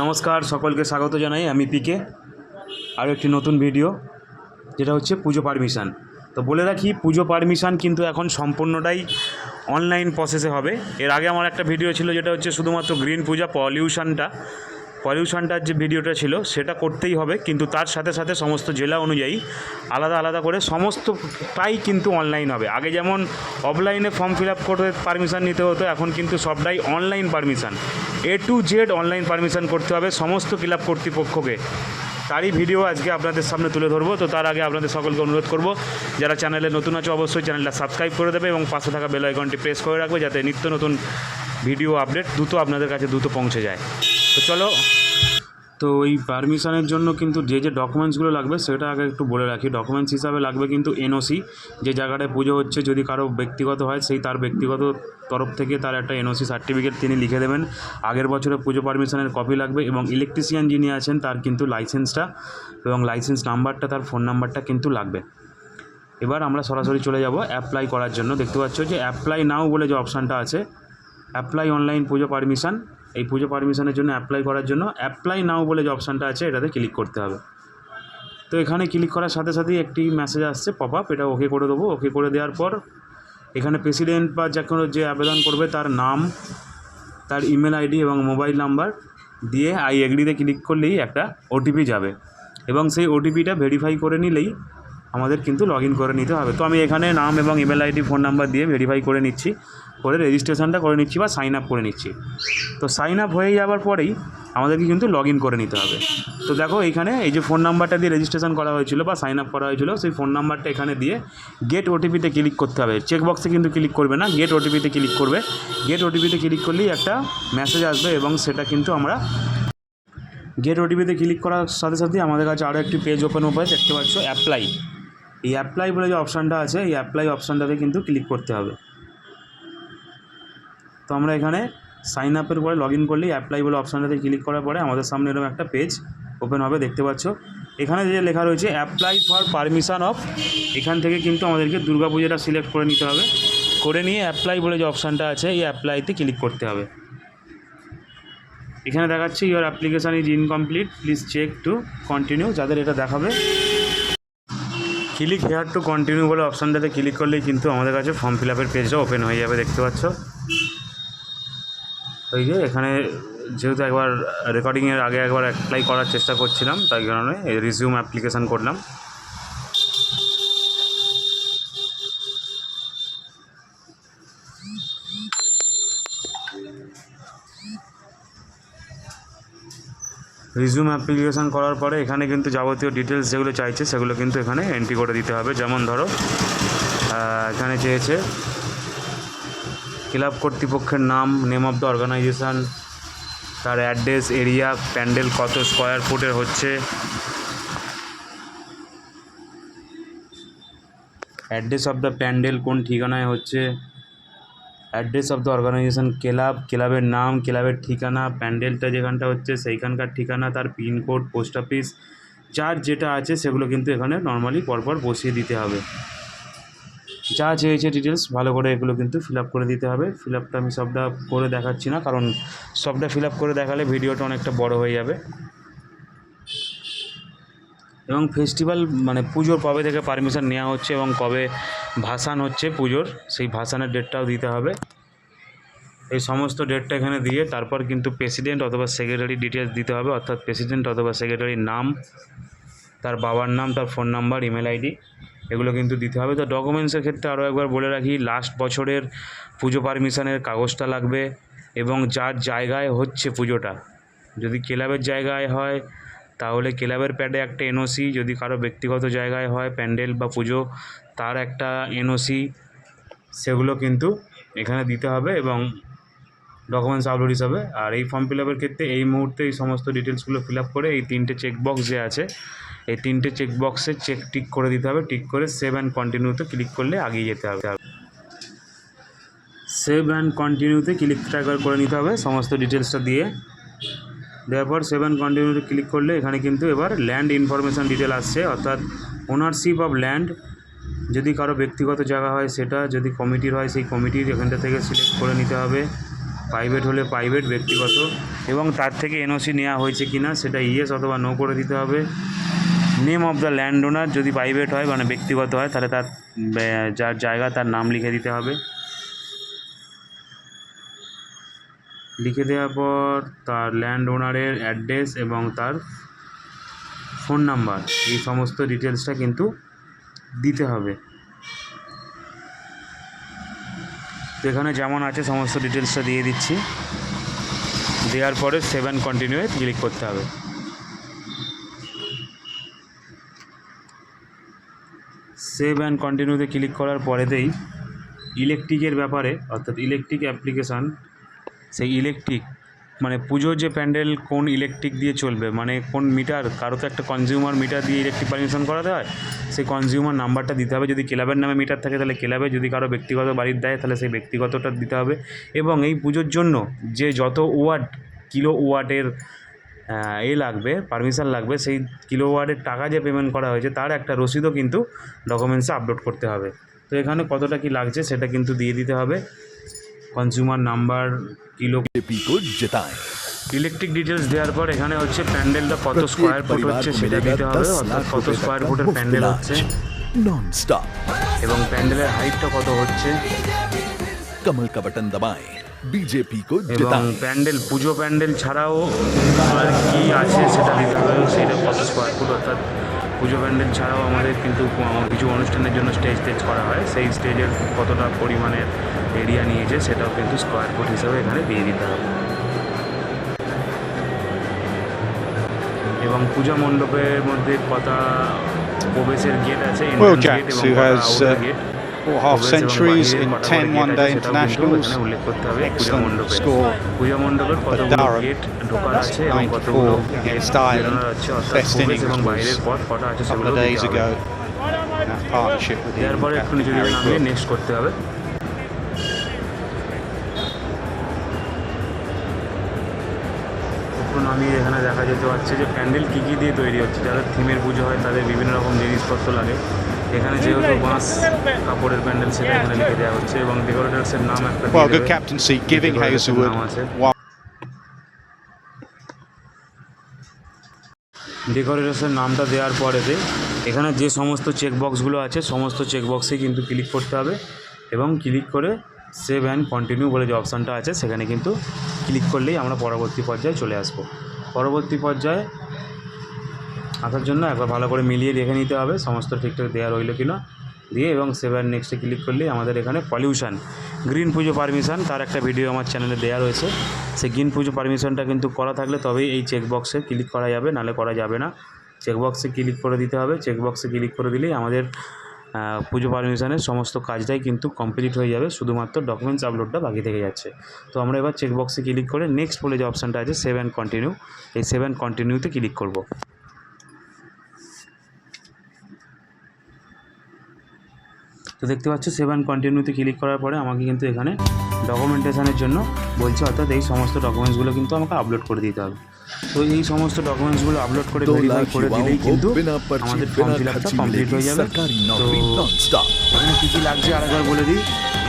নমস্কার, সকলকে স্বাগত জানাই। আমি পিকে আর একটি নতুন ভিডিও, যেটা হচ্ছে পুজো পারমিশন। তো বলে রাখি, পুজো পারমিশন কিন্তু এখন সম্পূর্ণটাই অনলাইন প্রসেসে হবে। এর আগে আমার একটা ভিডিও ছিল, যেটা হচ্ছে শুধুমাত্র গ্রিন পূজা পলিউশনটার যে ভিডিওটা ছিল সেটা করতেই হবে, কিন্তু তার সাথে সাথে সমস্ত জেলা অনুযায়ী আলাদা আলাদা করে সমস্তটাই কিন্তু অনলাইন হবে। আগে যেমন অফলাইনে ফর্ম ফিল আপ করে পারমিশন নিতে হতো, এখন কিন্তু সবটাই online permission, A to Z online permission করতে হবে সমস্ত ক্লাব কর্তৃপক্ষকে। তারই ভিডিও আজকে আপনাদের সামনে তুলে ধরবো। তো তার আগে আপনাদের সকলকে অনুরোধ করব, যারা চ্যানেলে নতুন আছে অবশ্যই চ্যানেলটা সাবস্ক্রাইব করে দেবে এবং পাশে থাকা বেল আইকনটি প্রেস করে রাখবে, যাতে নিত্য নতুন ভিডিও আপডেট দ্রুত আপনাদের কাছে পৌঁছে যায়। তো চলো, তো এই পারমিশনের জন্য কিন্তু যে ডকুমেন্টসগুলো লাগবে সেটা আগে একটু বলে রাখি। ডকুমেন্টস হিসাবে লাগবে কিন্তু এনওসি, যে জায়গাটায় পুজো হচ্ছে যদি কারো ব্যক্তিগত হয়, সেই তার ব্যক্তিগত তরফ থেকে তার একটা এনওসি সার্টিফিকেট তিনি লিখে দেবেন। আগের বছরে পুজো পারমিশনের কপি লাগবে এবং ইলেকট্রিশিয়ান যিনি আছেন তার কিন্তু লাইসেন্সটা এবং লাইসেন্স নাম্বারটা, তার ফোন নাম্বারটা কিন্তু লাগবে। এবার আমরা সরাসরি চলে যাব অ্যাপ্লাই করার জন্য। দেখতে পাচ্ছ যে অ্যাপ্লাই নাও বলে যে অপশানটা আছে, অ্যাপ্লাই অনলাইন পুজো পারমিশন, এই পুজো পারমিশনের জন্য অ্যাপ্লাই করার জন্য অ্যাপ্লাই নাও বলে যে অপশানটা আছে এটাতে ক্লিক করতে হবে। তো এখানে ক্লিক করার সাথে সাথেই একটি মেসেজ আসছে পপ আপ, এটা ওকে করে দেবো। ওকে করে দেওয়ার পর এখানে প্রেসিডেন্ট বা যে আবেদন করবে তার নাম, তার ইমেল আইডি এবং মোবাইল নাম্বার দিয়ে আই এগ্রিতে ক্লিক করলেই একটা ওটিপি যাবে এবং সেই ওটিপিটা ভেরিফাই করে নিলেই আমাদের কিন্তু লগ ইন করে নিতে হবে। তো আমি এখানে নাম এবং ইমেল আইডি ফোন নাম্বার দিয়ে ভেরিফাই করে নিচ্ছি, করে রেজিস্ট্রেশনটা করে নিচ্ছি বা সাইন আপ করে নিচ্ছি। তো সাইন আপ হয়ে যাওয়ার পরেই আমাদেরকে কিন্তু লগ ইন করে নিতে হবে। তো দেখো এইখানে এই যে ফোন নাম্বারটা দিয়ে রেজিস্ট্রেশন করা হয়েছিল বা সাইন আপ করা হয়েছিল, সেই ফোন নাম্বারটা এখানে দিয়ে গেট ওটিপিতে ক্লিক করতে হবে। চেকবক্সে কিন্তু ক্লিক করবে না, গেট ওটিপিতে ক্লিক করবে। গেট ওটিপিতে ক্লিক করলেই একটা মেসেজ আসবে এবং সেটা কিন্তু আমরা গেট ওটিপিতে ক্লিক করার সাথে সাথে আমাদের কাছে আরও একটি পেজ ওপেন হবে, দেখতে পাচ্ছ অ্যাপ্লাই। এই অ্যাপ্লাই বলে যে অপশানটা আছে, এই অ্যাপ্লাই অপশানটাতে কিন্তু ক্লিক করতে হবে। তো আমরা এখানে সাইন আপের পরে লগ ইন করলেই অ্যাপ্লাই বলে অপশানটাতে ক্লিক করার পরে আমাদের সামনে এরকম একটা পেজ ওপেন হবে, দেখতে পাচ্ছ। এখানে যে লেখা রয়েছে অ্যাপ্লাই ফর পারমিশন অফ, এখান থেকে কিন্তু আমাদেরকে দুর্গা পুজোটা সিলেক্ট করে নিতে হবে। করে নিয়ে অ্যাপ্লাই বলে যে অপশানটা আছে এই অ্যাপ্লাইতে ক্লিক করতে হবে। এখানে দেখাচ্ছে your application is incomplete, please check to continue. যাদের এটা দেখাবে ক্লিক হেয়ার টু কন্টিনিউ বলে অপশানটাতে ক্লিক করলেই কিন্তু আমাদের কাছে ফর্ম ফিল আপের পেজটা ওপেন হয়ে যাবে, দেখতে পাচ্ছ। ওই যে এখানে যেহেতু একবার রেকর্ডিংয়ের আগে একবার অ্যাপ্লাই করার চেষ্টা করছিলাম, তাই কারণে রিজিউম অ্যাপ্লিকেশান করলাম। রিজিউম অ্যাপ্লিকেশান করার পরে এখানে কিন্তু যাবতীয় ডিটেলস যেগুলো চাইছে সেগুলো কিন্তু এখানে এন্ট্রি করে দিতে হবে। যেমন ধরো এখানে চেয়েছে ক্লাব কর্তৃপক্ষের নাম, নেম অফ দ্য অর্গানাইজেশান, তার অ্যাড্রেস, এরিয়া, প্যান্ডেল কত স্কোয়ার ফুটের হচ্ছে, অ্যাড্রেস অফ দ্য প্যান্ডেল কোন ঠিকানায় হচ্ছে, অ্যাড্রেস অফ দ্য অর্গানাইজেশান ক্লাবের নাম, ক্লাবের ঠিকানা, প্যান্ডেলটা যেখানটা হচ্ছে সেইখানকার ঠিকানা, তার পিনকোড, পোস্ট অফিস, যার যেটা আছে সেগুলো কিন্তু এখানে নর্মালি পরপর বসিয়ে দিতে হবে। যা চেয়েছে ডিটেলস ভালো করে এগুলো কিন্তু ফিল আপ করে দিতে হবে। ফিল আপটা আমি সবটা করে দেখাচ্ছি না, কারণ সবটা ফিল আপ করে দেখালে ভিডিওটা অনেকটা বড় হয়ে যাবে। এবং ফেস্টিভ্যাল মানে পুজোর কবে থেকে পারমিশন নেওয়া হচ্ছে এবং কবে ভাসান হচ্ছে পুজোর, সেই ভাসানের ডেটটাও দিতে হবে। এই সমস্ত ডেটটা এখানে দিয়ে তারপর কিন্তু প্রেসিডেন্ট অথবা সেক্রেটারি ডিটেলস দিতে হবে, অর্থাৎ প্রেসিডেন্ট অথবা সেক্রেটারির নাম, তার বাবার নাম, তার ফোন নাম্বার, ইমেল আইডি, এগুলো কিন্তু দিতে হবে। তো ডকুমেন্টসের ক্ষেত্রে আরও একবার বলে রাখি, লাস্ট বছরের পুজো পারমিশনের কাগজটা লাগবে এবং যার জায়গায় হচ্ছে পুজোটা, যদি ক্লাবের জায়গায় হয় তাহলে ক্লাবের প্যাডে একটা এনওসি, যদি কারো ব্যক্তিগত জায়গায় হয় প্যান্ডেল বা পুজো তার একটা এনওসি, সেগুলো কিন্তু এখানে দিতে হবে এবং ডকুমেন্টস আপলোড হিসাবে। আর এই ফর্ম ফিল আপের ক্ষেত্রে এই মুহূর্তে এই সমস্ত ডিটেলসগুলো ফিল আপ করে এই তিনটে চেকবক্স যে আছে এই তিনটে চেকবক্সে টিক করে দিতে হবে। টিক করে সেভ অ্যান্ড কন্টিনিউতে ক্লিক করলে এগিয়ে যেতে হবে। সেভ অ্যান্ড কন্টিনিউতে ক্লিকটা একবার করে নিতে হবে সমস্ত ডিটেলসটা দিয়ে। দেওয়ার পর সেভ অ্যান্ড কন্টিনিউতে ক্লিক করলে এখানে কিন্তু এবার ল্যান্ড ইনফরমেশান ডিটেল আসছে, অর্থাৎ ওনারশিপ অফ ল্যান্ড, যদি কারো ব্যক্তিগত জায়গা হয় সেটা, যদি কমিটির হয় সেই কমিটির এখানটা থেকে সিলেক্ট করে নিতে হবে। প্রাইভেট হলে প্রাইভেট, ব্যক্তিগত এবং তার থেকে এনওসি নেওয়া হয়েছে কি না সেটা ইয়েস অথবা নো করে দিতে হবে। নেম অফ দ্য ল্যান্ড ওনার, যদি প্রাইভেট হয় মানে ব্যক্তিগত হয় তাহলে তার যার জায়গা তার নাম লিখে দিতে হবে। লিখে দেওয়ার পর তার ল্যান্ড ওনারের অ্যাড্রেস এবং তার ফোন নাম্বার, এই সমস্ত ডিটেলসটা কিন্তু দিতে হবে। তো এখানে যেমন আছে সমস্ত ডিটেলসটা দিয়ে দিচ্ছি। দেওয়ার পরে সেভ অ্যান্ড কন্টিনিউয়ে ক্লিক করতে হবে। সেভ অ্যান্ড কন্টিনিউতে ক্লিক করার পরেতেই ইলেকট্রিকের ব্যাপারে, অর্থাৎ ইলেকট্রিক অ্যাপ্লিকেশান, সেই ইলেকট্রিক মানে পুজোর যে প্যান্ডেল কোন ইলেকট্রিক দিয়ে চলবে, মানে কোন মিটার, কারো তো একটা কনজিউমার মিটার দিয়ে ইলেকট্রিক পারমিশন করাতে হয়, সেই কনজিউমার নাম্বারটা দিতে হবে। যদি ক্লাবের নামে মিটার থাকে তাহলে ক্লাবে, যদি কারো ব্যক্তিগত বাড়ির দেয় তাহলে সেই ব্যক্তিগতটা দিতে হবে। এবং এই পুজোর জন্য যে যত ওয়াট, কিলো ওয়াটের লাগবে, পারমিশন লাগবে, সেই কিলো ওয়াটের টাকা যে পেমেন্ট করা হয়েছে তার একটা রসিদও কিন্তু ডকুমেন্টসে আপলোড করতে হবে। তো এখানে কতটা কি লাগছে সেটা কিন্তু দিয়ে দিতে হবে। Consumer number, kilo, electric details দেওয়ার পর এখানে হচ্ছে প্যান্ডেলটা কত স্কোয়ার ফুট হচ্ছে সেটা দিতে হবে, অর্থাৎ কত স্কোয়ার ফুটের প্যান্ডেল হচ্ছে এবং প্যান্ডেলের হাইটটা কত হচ্ছে। कमल का बटन दबाएं, बीजेपी को এবং जिताएं। প্যান্ডেল, পুজো প্যান্ডেল ছাড়াও আর কি আছে সেটা দিতে হবে, সেটা কত স্কোয়ার ফুট। অর্থাৎ পুজো প্যান্ডেল ছাড়াও আমাদের কিন্তু কিছু অনুষ্ঠানের জন্য স্টেজ করা হয়, সেই স্টেজের কতটা পরিমাণের এরিয়া নিয়েছে সেটাও কিন্তু স্কোয়ার ফুট হিসাবে এখানে দিয়ে দিতে হবে। এবং পূজা মণ্ডপের মধ্যে কটা প্রবেশের গেট আছে, Will Jacks, who has 4.5 centuries in 10 one-day internationals. উল্লেখ করতে হবে পূজা Excellent মণ্ডপে। score পূজা মণ্ডপের কতগুলো Durham. গেট ঢোকার আছে এবং কতগুলো 94 গেট against Ireland. বেরোনোর আছে, অর্থাৎ Best প্রবেশ innings এবং was বাইরের পথ কটা আছে a couple সেগুলো of days দিতে ago. হবে। That partnership with the এরপরে একটু নিচে দিকে নামিয়ে নেক্সট করতে হবে। একটু নামিয়ে এখানে দেখা যেতে পারছে যে প্যান্ডেল কী কী দিয়ে তৈরি হচ্ছে। যাদের থিমের পুজো হয় তাদের বিভিন্ন রকম জিনিসপত্র লাগে। এখানে যেহেতু বাঁশ কাপড়ের প্যান্ডেল সেটা এখানে লিখে দেওয়া হচ্ছে এবং ডেকোরেটার্সের নাম একটা Well, দিয়ে good দেবে। captaincy, giving Hazelwood নাম আছে। one. ডেকোরেটরসের নামটা দেওয়ার পরেতে এখানে যে সমস্ত চেকবক্সগুলো আছে সমস্ত চেকবক্সে কিন্তু ক্লিক করতে হবে এবং ক্লিক করে সেভ অ্যান্ড কন্টিনিউ বলে যে অপশানটা আছে সেখানে কিন্তু ক্লিক করলেই আমরা পরবর্তী পর্যায়ে চলে আসব। পরবর্তী পর্যায়ে আসার জন্য একবার ভালো করে মিলিয়ে দেখে নিতে হবে সমস্ত ঠিকঠাক দেওয়া রইল কিনা, দিয়ে এবং সেভ অ্যান্ড নেক্সটে ক্লিক করলেই আমাদের এখানে পলিউশন গ্রিন পুজো পারমিশন, তার একটা ভিডিও আমার চ্যানেলে দেওয়া রয়েছে। সেই গ্রিন পুজো পারমিশনটা কিন্তু করা থাকলে তবেই এই চেকবক্সে ক্লিক করা যাবে, নাহলে করা যাবে না। চেকবক্সে ক্লিক করে দিতে হবে। চেকবক্সে ক্লিক করে দিলেই আমাদের পুজো পারমিশনের সমস্ত কাজটাই কিন্তু কমপ্লিট হয়ে যাবে, শুধুমাত্র ডকুমেন্টস আপলোডটা বাকি থেকে যাচ্ছে। তো আমরা এবার চেকবক্সে ক্লিক করে নেক্সট বলে যে অপশানটা আছে সেভ অ্যান্ড কন্টিনিউ, এই সেভ অ্যান্ড কন্টিনিউতে ক্লিক করব। তো দেখতে পাচ্ছ সেভ অ্যান্ড কন্টিনিউতে ক্লিক করার পরে আমাকে কিন্তু এখানে ডকুমেন্টেশনের জন্য বলছে, অর্থাৎ এই সমস্ত ডকুমেন্টসগুলো কিন্তু আমাকে আপলোড করে দিতে হবে। তো এই সমস্ত ডকুমেন্টসগুলো আপলোড করে ভেরিফাই করে দিলেই কিন্তু আমাদের ফর্ম ফিল আপটা কমপ্লিট হয়ে যাবে। তো এখানে কী কী লাগছে আরেকবার বলে দিই।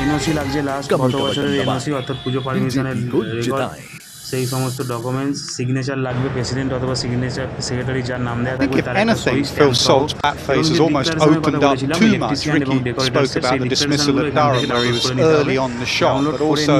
এনওসি লাগছে, লাস্ট গত বছরের এনওসি অর্থাৎ পুজো পারমিশনের রেকর্ড, সেই সমস্ত ডকুমেন্টস, সিগনেচার লাগবে, প্রেসিডেন্ট অথবা সিগনেচার সেক্রেটারি যার নাম দেওয়া I think থাকবে if তার একটা সই anything, স্ট্যাম্প Phil সহ। Salt's bat face has almost opened up too much. Ricky spoke about the dismissal at Durham where he was early on the shot, but also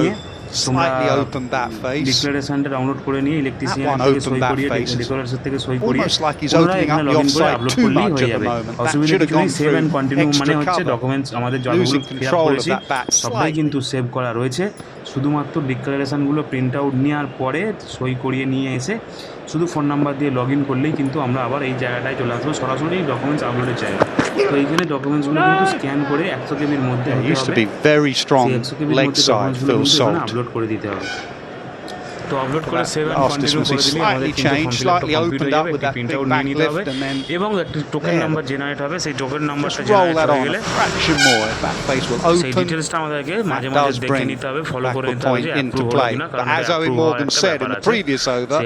slightly opened that face. ডিক্লারেশনটা download করে নিয়ে electrician That one থেকে opened সই that করিয়ে face. Decorator থেকে সই করিয়ে Almost like he's পুনরায় opening এখানে up the লগইন করে offside আপলোড too করলেই much হয়ে at the যাবে। moment. That অসুবিধা should have কিছু নেই। gone save and through continue মানে extra হচ্ছে cover. ডকুমেন্টস আমাদের যতগুলো Losing fill up control of করেছি that bat সবটাই slightly. কিন্তু সেভ করা রয়েছে। শুধুমাত্র ডিক্লারেশনগুলো প্রিন্ট আউট নেওয়ার পরে সই করিয়ে নিয়ে এসে শুধু ফোন নাম্বার দিয়ে লগ ইন করলেই কিন্তু আমরা আবার এই জায়গাটায় চলে আসবো, সরাসরি ডকুমেন্টস আপলোডের জায়গা। তো এইখানে ডকুমেন্টসগুলো কিন্তু স্ক্যান করে 100 কেবির মধ্যে He হতে used to হবে, be very strong 100 কেবির leg মধ্যে side, ডকুমেন্টসগুলো Phil কিন্তু এখানে Salt. আপলোড করে দিতে হবে। তো আপলোড করে save and Last continue dismissal করে দিলে আমাদের slightly কিন্তু ফর্ম changed, ফিল আপটা slightly কমপ্লিট opened হয়ে up যাবে। with একটি that প্রিন্ট big আউট নিয়ে back নিতে হবে lift and then এবং একটি টোকেন নাম্বার জেনারেট হবে। সেই টোকেন নাম্বারটা just roll জেনারেট that হয়ে on গেলে a fraction more. If that face will সেই open, ডিটেলসটা আমাদেরকে মাঝে that মাঝে does দেখে bring নিতে হবে, ফলো করে backward নিতে হবে point যে into অ্যাপ্রুভ হলো play. কিনা, But কারণ as Owen অ্যাপ্রুভ হওয়ার Morgan একটা said in ব্যাপার the আছে। previous over,